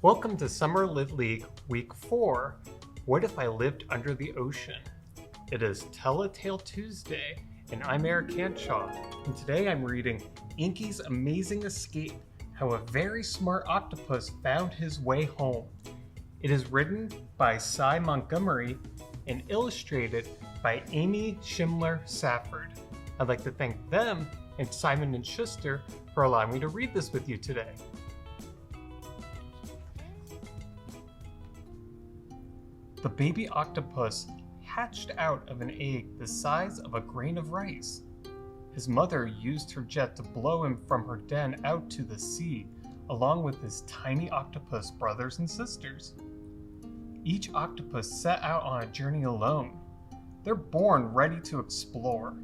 Welcome to Summer Lit League Week 4, What If I Lived Under the Ocean? It is Tell a Tale Tuesday, and I'm Eric Hanshaw, and today I'm reading Inky's Amazing Escape, How a Very Smart Octopus Found His Way Home. It is written by Montgomery and illustrated by Amy Schimler-Safford. I'd like to thank them and Simon & Schuster for allowing me to read this with you today. The baby octopus hatched out of an egg the size of a grain of rice. His mother used her jet to blow him from her den out to the sea, along with his tiny octopus brothers and sisters. Each octopus set out on a journey alone. They're born ready to explore.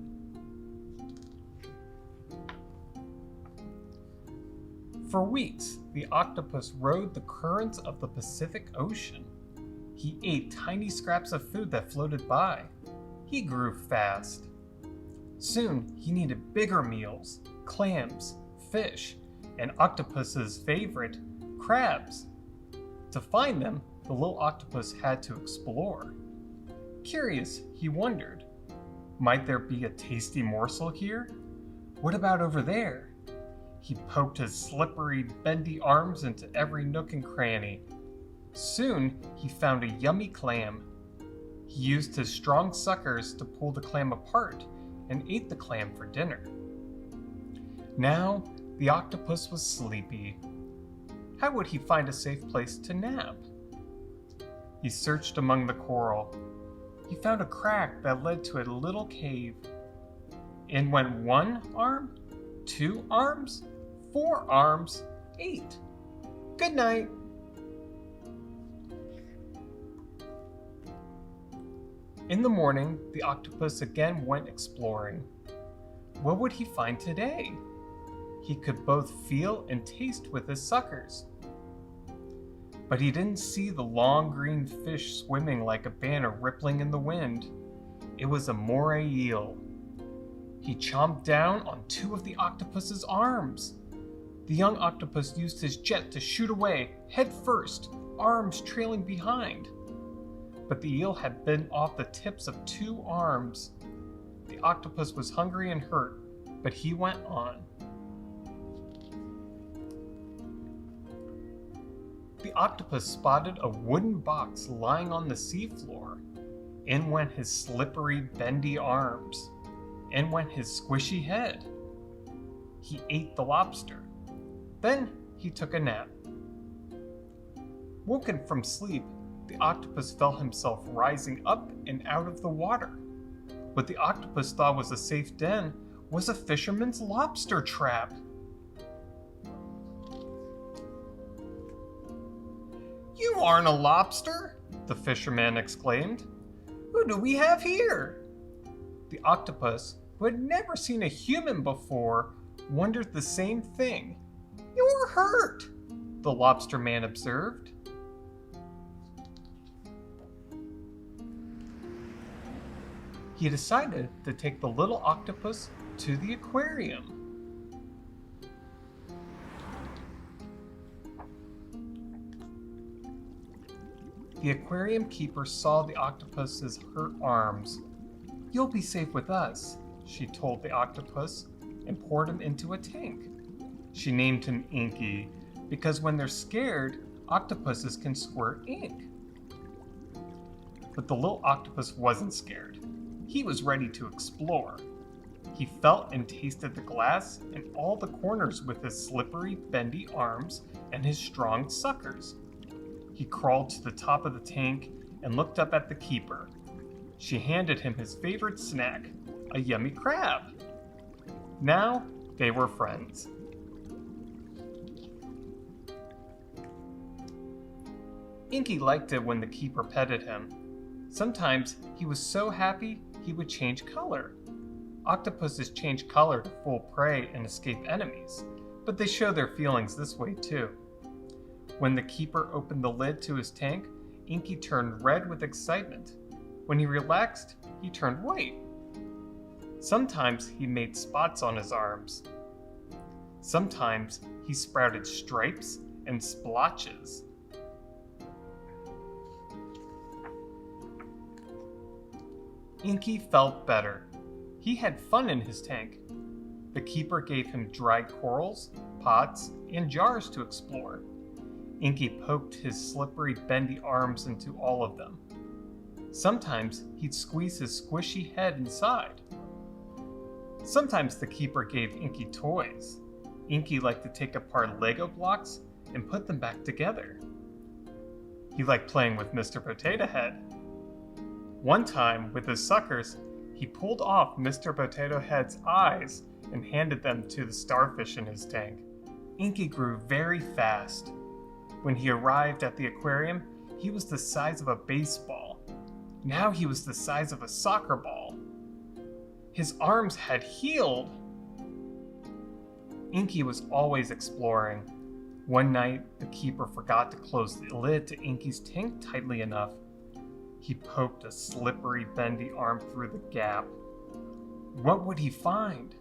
For weeks, the octopus rode the currents of the Pacific Ocean. He ate tiny scraps of food that floated by. He grew fast. Soon, he needed bigger meals, clams, fish, and octopus's favorite, crabs. To find them, the little octopus had to explore. Curious, he wondered, might there be a tasty morsel here? What about over there? He poked his slippery, bendy arms into every nook and cranny. Soon, he found a yummy clam. He used his strong suckers to pull the clam apart and ate the clam for dinner. Now, the octopus was sleepy. How would he find a safe place to nap? He searched among the coral. He found a crack that led to a little cave. In went 1 arm, 2 arms, 4 arms, 8. Good night. In the morning, the octopus again went exploring. What would he find today? He could both feel and taste with his suckers. But he didn't see the long green fish swimming like a banner rippling in the wind. It was a moray eel. He chomped down on 2 of the octopus's arms. The young octopus used his jet to shoot away, head first, arms trailing behind. But the eel had bitten off the tips of 2 arms. The octopus was hungry and hurt, but he went on. The octopus spotted a wooden box lying on the seafloor. In went his slippery, bendy arms. In went his squishy head. He ate the lobster. Then he took a nap. Woken from sleep, the octopus felt himself rising up and out of the water. What the octopus thought was a safe den was a fisherman's lobster trap. "You aren't a lobster," the fisherman exclaimed. "Who do we have here?" The octopus, who had never seen a human before, wondered the same thing. "You're hurt," the lobster man observed. He decided to take the little octopus to the aquarium. The aquarium keeper saw the octopus's hurt arms. "You'll be safe with us," she told the octopus, and poured him into a tank. She named him Inky because when they're scared, octopuses can squirt ink. But the little octopus wasn't scared. He was ready to explore. He felt and tasted the glass and all the corners with his slippery, bendy arms and his strong suckers. He crawled to the top of the tank and looked up at the keeper. She handed him his favorite snack, a yummy crab. Now they were friends. Inky liked it when the keeper petted him. Sometimes he was so happy he would change color. Octopuses change color to fool prey and escape enemies, but they show their feelings this way too. When the keeper opened the lid to his tank, Inky turned red with excitement. When he relaxed, he turned white. Sometimes he made spots on his arms. Sometimes he sprouted stripes and splotches. Inky felt better. He had fun in his tank. The keeper gave him dried corals, pots, and jars to explore. Inky poked his slippery, bendy arms into all of them. Sometimes he'd squeeze his squishy head inside. Sometimes the keeper gave Inky toys. Inky liked to take apart Lego blocks and put them back together. He liked playing with Mr. Potato Head. One time, with his suckers, he pulled off Mr. Potato Head's eyes and handed them to the starfish in his tank. Inky grew very fast. When he arrived at the aquarium, he was the size of a baseball. Now he was the size of a soccer ball. His arms had healed. Inky was always exploring. One night, the keeper forgot to close the lid to Inky's tank tightly enough. He poked a slippery, bendy arm through the gap. What would he find?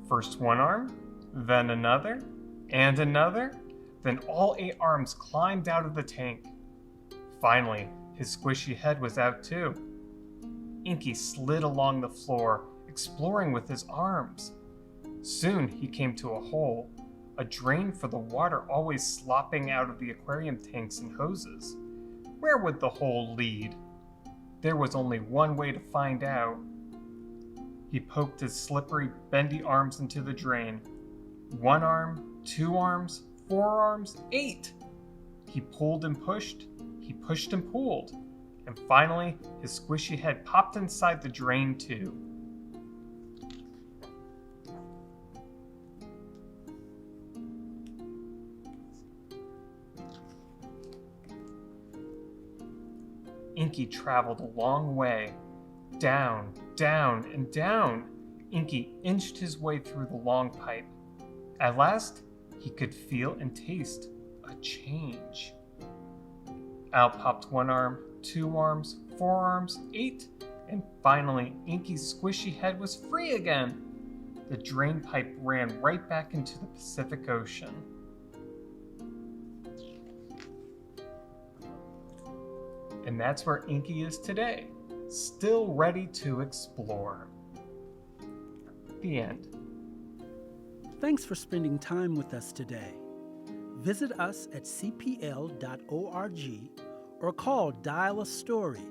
First one arm, then another, and another. Then all 8 arms climbed out of the tank. Finally, his squishy head was out too. Inky slid along the floor, exploring with his arms. Soon he came to a hole, a drain for the water always slopping out of the aquarium tanks and hoses. Where would the hole lead? There was only one way to find out. He poked his slippery, bendy arms into the drain. 1 arm, 2 arms, 4 arms, 8. He pulled and pushed. He pushed and pulled. And finally, his squishy head popped inside the drain too. Inky traveled a long way. Down, down, and down. Inky inched his way through the long pipe. At last, he could feel and taste a change. Out popped 1 arm, 2 arms, 4 arms, 8, and finally Inky's squishy head was free again. The drain pipe ran right back into the Pacific Ocean. And that's where Inky is today, still ready to explore. The end. Thanks for spending time with us today. Visit us at cpl.org or call Dial a Story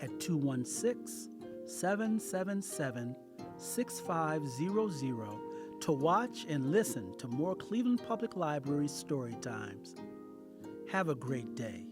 at 216-777-6500 to watch and listen to more Cleveland Public Library story times. Have a great day.